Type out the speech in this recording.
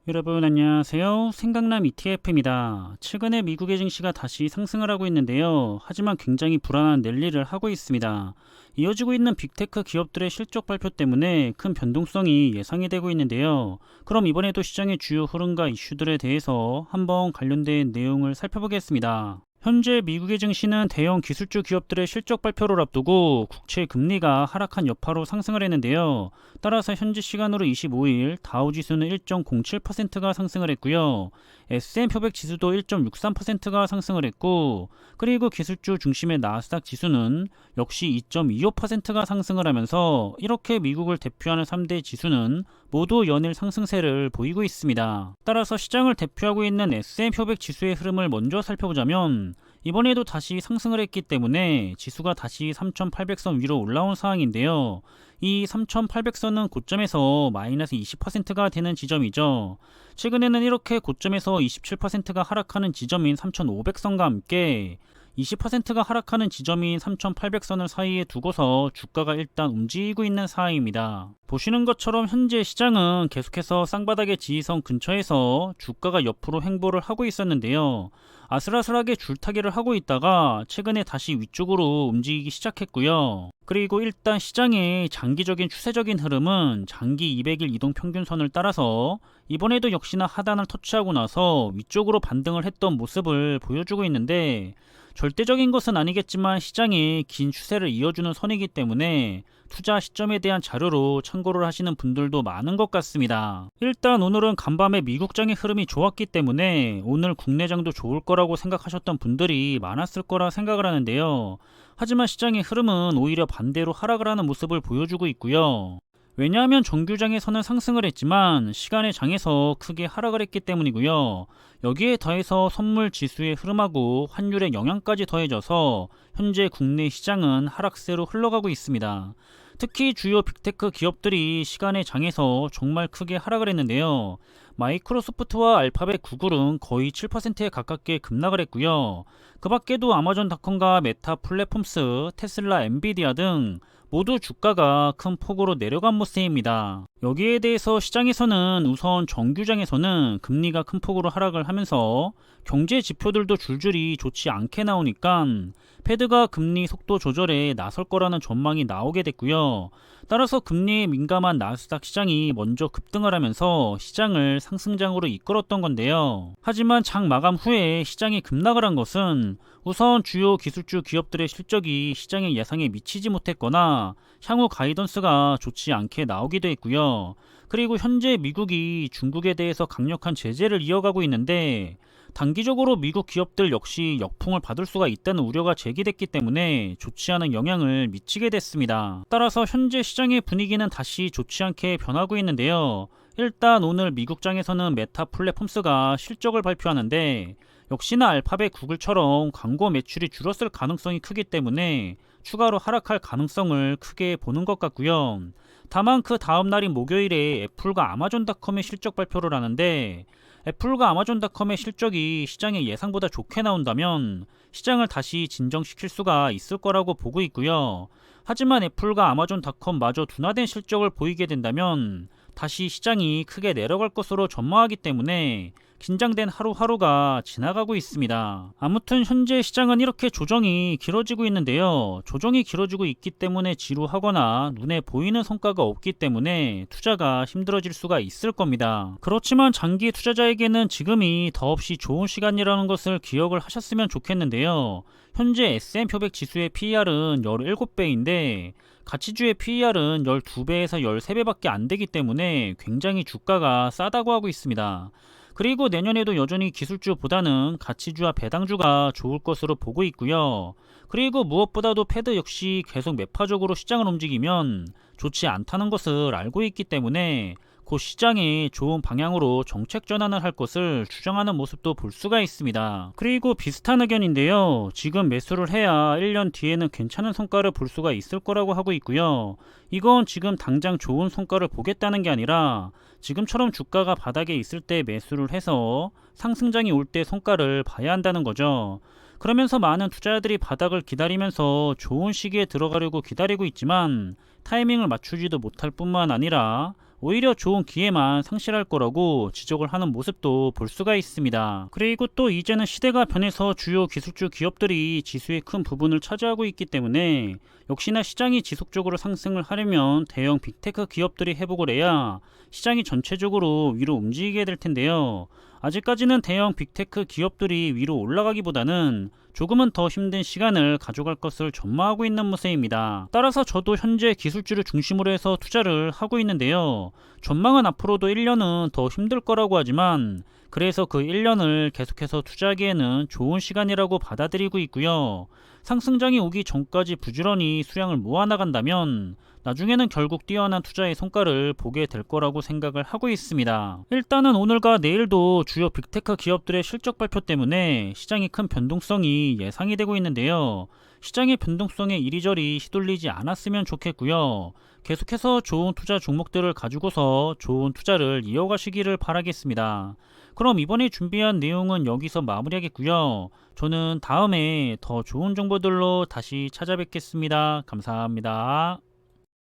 여러분 안녕하세요. 생강남 ETF입니다. 최근에 미국의 증시가 다시 상승을 하고 있는데요. 하지만 굉장히 불안한 랠리를 하고 있습니다. 이어지고 있는 빅테크 기업들의 실적 발표 때문에 큰 변동성이 예상이 되고 있는데요. 그럼 이번에도 시장의 주요 흐름과 이슈들에 대해서 한번 관련된 내용을 살펴보겠습니다. 현재 미국의 증시는 대형 기술주 기업들의 실적 발표를 앞두고 국채 금리가 하락한 여파로 상승을 했는데요. 따라서 현지 시간으로 25일 다우지수는 1.07%가 상승을 했고요. S&P 500 지수도 1.63%가 상승을 했고, 그리고 기술주 중심의 나스닥 지수는 역시 2.25%가 상승을 하면서 이렇게 미국을 대표하는 3대 지수는 모두 연일 상승세를 보이고 있습니다. 따라서 시장을 대표하고 있는 S&P 500 지수의 흐름을 먼저 살펴보자면, 이번에도 다시 상승을 했기 때문에 지수가 다시 3800선 위로 올라온 상황인데요. 이 3800선은 고점에서 마이너스 20%가 되는 지점이죠. 최근에는 이렇게 고점에서 27%가 하락하는 지점인 3500선과 함께 20%가 하락하는 지점인 3800선을 사이에 두고서 주가가 일단 움직이고 있는 상황입니다. 보시는 것처럼 현재 시장은 계속해서 쌍바닥의 지지선 근처에서 주가가 옆으로 횡보를 하고 있었는데요. 아슬아슬하게 줄타기를 하고 있다가 최근에 다시 위쪽으로 움직이기 시작했고요. 그리고 일단 시장의 장기적인 추세적인 흐름은 장기 200일 이동평균선을 따라서 이번에도 역시나 하단을 터치하고 나서 위쪽으로 반등을 했던 모습을 보여주고 있는데, 절대적인 것은 아니겠지만 시장이 긴 추세를 이어주는 선이기 때문에 투자 시점에 대한 자료로 참고를 하시는 분들도 많은 것 같습니다. 일단 오늘은 간밤에 미국장의 흐름이 좋았기 때문에 오늘 국내장도 좋을 거라고 생각하셨던 분들이 많았을 거라 생각을 하는데요. 하지만 시장의 흐름은 오히려 반대로 하락을 하는 모습을 보여주고 있고요. 왜냐하면 정규장에서는 상승을 했지만 시간의 장에서 크게 하락을 했기 때문이고요. 여기에 더해서 선물 지수의 흐름하고 환율의 영향까지 더해져서 현재 국내 시장은 하락세로 흘러가고 있습니다. 특히 주요 빅테크 기업들이 시간의 장에서 정말 크게 하락을 했는데요. 마이크로소프트와 알파벳, 구글은 거의 7%에 가깝게 급락을 했고요. 그 밖에도 아마존닷컴과 메타 플랫폼스, 테슬라, 엔비디아 등 모두 주가가 큰 폭으로 내려간 모습입니다. 여기에 대해서 시장에서는 우선 정규장에서는 금리가 큰 폭으로 하락을 하면서 경제 지표들도 줄줄이 좋지 않게 나오니까 패드가 금리 속도 조절에 나설 거라는 전망이 나오게 됐고요. 따라서 금리에 민감한 나스닥 시장이 먼저 급등을 하면서 시장을 상승장으로 이끌었던 건데요. 하지만 장 마감 후에 시장이 급락을 한 것은 우선 주요 기술주 기업들의 실적이 시장의 예상에 미치지 못했거나 향후 가이던스가 좋지 않게 나오기도 했고요. 그리고 현재 미국이 중국에 대해서 강력한 제재를 이어가고 있는데, 단기적으로 미국 기업들 역시 역풍을 받을 수가 있다는 우려가 제기됐기 때문에 좋지 않은 영향을 미치게 됐습니다. 따라서 현재 시장의 분위기는 다시 좋지 않게 변하고 있는데요. 일단 오늘 미국장에서는 메타 플랫폼스가 실적을 발표하는데, 역시나 알파벳, 구글처럼 광고 매출이 줄었을 가능성이 크기 때문에 추가로 하락할 가능성을 크게 보는 것 같고요. 다만 그 다음 날인 목요일에 애플과 아마존닷컴의 실적 발표를 하는데, 애플과 아마존닷컴의 실적이 시장의 예상보다 좋게 나온다면 시장을 다시 진정시킬 수가 있을 거라고 보고 있고요. 하지만 애플과 아마존닷컴마저 둔화된 실적을 보이게 된다면 다시 시장이 크게 내려갈 것으로 전망하기 때문에 긴장된 하루하루가 지나가고 있습니다. 아무튼 현재 시장은 이렇게 조정이 길어지고 있는데요. 조정이 길어지고 있기 때문에 지루하거나 눈에 보이는 성과가 없기 때문에 투자가 힘들어질 수가 있을 겁니다. 그렇지만 장기 투자자에게는 지금이 더없이 좋은 시간이라는 것을 기억을 하셨으면 좋겠는데요. 현재 S&P 500 지수의 PER은 17배인데 가치주의 PER은 12배에서 13배밖에 안 되기 때문에 굉장히 주가가 싸다고 하고 있습니다. 그리고 내년에도 여전히 기술주보다는 가치주와 배당주가 좋을 것으로 보고 있고요. 그리고 무엇보다도 패드 역시 계속 매파적으로 시장을 움직이면 좋지 않다는 것을 알고 있기 때문에 곧 시장이 좋은 방향으로 정책 전환을 할 것을 주장하는 모습도 볼 수가 있습니다. 그리고 비슷한 의견인데요. 지금 매수를 해야 1년 뒤에는 괜찮은 성과를 볼 수가 있을 거라고 하고 있고요. 이건 지금 당장 좋은 성과를 보겠다는 게 아니라 지금처럼 주가가 바닥에 있을 때 매수를 해서 상승장이 올 때 성과를 봐야 한다는 거죠. 그러면서 많은 투자자들이 바닥을 기다리면서 좋은 시기에 들어가려고 기다리고 있지만 타이밍을 맞추지도 못할 뿐만 아니라 오히려 좋은 기회만 상실할 거라고 지적을 하는 모습도 볼 수가 있습니다. 그리고 또 이제는 시대가 변해서 주요 기술주 기업들이 지수의 큰 부분을 차지하고 있기 때문에 역시나 시장이 지속적으로 상승을 하려면 대형 빅테크 기업들이 회복을 해야 시장이 전체적으로 위로 움직이게 될 텐데요. 아직까지는 대형 빅테크 기업들이 위로 올라가기보다는 조금은 더 힘든 시간을 가져갈 것을 전망하고 있는 모습입니다. 따라서 저도 현재 기술주를 중심으로 해서 투자를 하고 있는데요. 전망은 앞으로도 1년은 더 힘들 거라고 하지만 그래서 그 1년을 계속해서 투자하기에는 좋은 시간이라고 받아들이고 있고요. 상승장이 오기 전까지 부지런히 수량을 모아나간다면 나중에는 결국 뛰어난 투자의 성과를 보게 될 거라고 생각을 하고 있습니다. 일단은 오늘과 내일도 주요 빅테크 기업들의 실적 발표 때문에 시장이 큰 변동성이 예상이 되고 있는데요. 시장의 변동성에 이리저리 휘둘리지 않았으면 좋겠고요. 계속해서 좋은 투자 종목들을 가지고서 좋은 투자를 이어가시기를 바라겠습니다. 그럼 이번에 준비한 내용은 여기서 마무리하겠고요. 저는 다음에 더 좋은 정보들로 다시 찾아뵙겠습니다. 감사합니다.